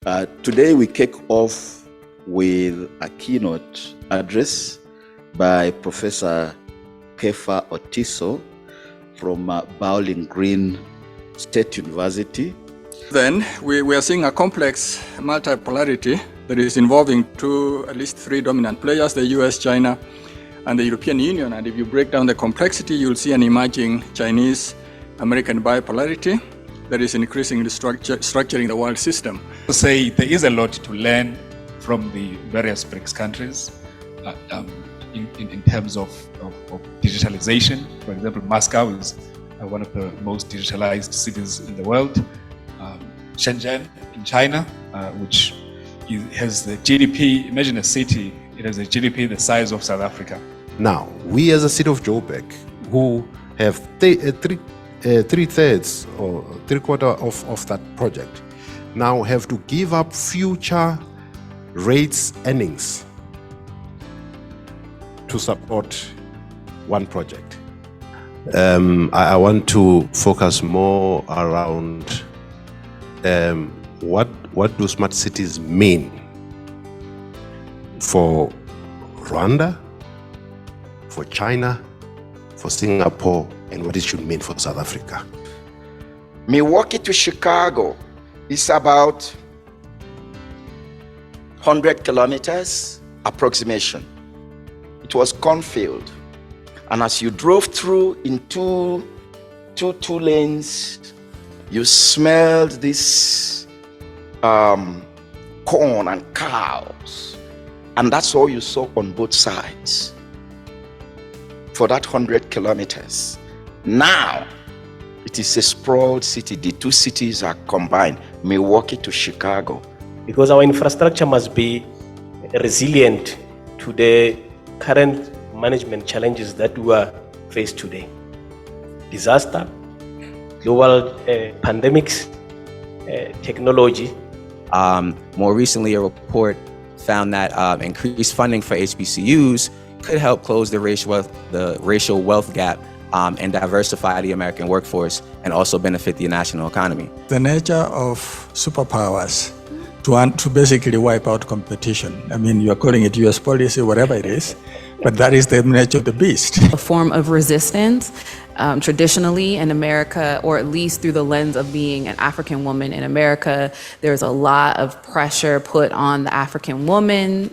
Today we kick off with a keynote address by Professor Kefa Otiso from Bowling Green State University. Then we are seeing a complex multipolarity that is involving at least three dominant players, the US, China, and the European Union. And if you break down the complexity, you'll see an emerging Chinese-American bipolarity that is increasingly structuring the world system. To say there is a lot to learn from the various BRICS countries in terms of digitalization. For example, Moscow is one of the most digitalized cities in the world. Shenzhen in China, which has the GDP, imagine a city, it has a GDP the size of South Africa. Now, we as a city of Joburg, who have three-thirds or three-quarters of that project, now have to give up future rates earnings to support one project. I want to focus more around what do smart cities mean for Rwanda, for China, for Singapore, and what it should mean for South Africa. Milwaukee to Chicago is about 100 kilometers approximation. It was cornfield. And as you drove through in two lanes, you smelled this corn and cows. And that's all you saw on both sides for that 100 kilometers. Now, it is a sprawled city. The two cities are combined, Milwaukee to Chicago. Because our infrastructure must be resilient to the current management challenges that we are faced today. Disaster, global pandemics, technology. More recently, a report found that increased funding for HBCUs could help close the racial wealth gap and diversify the American workforce and also benefit the national economy. The nature of superpowers to basically wipe out competition. I mean, you are calling it US policy, whatever it is, but that is the nature of the beast. A form of resistance traditionally in America, or at least through the lens of being an African woman in America, there's a lot of pressure put on the African woman.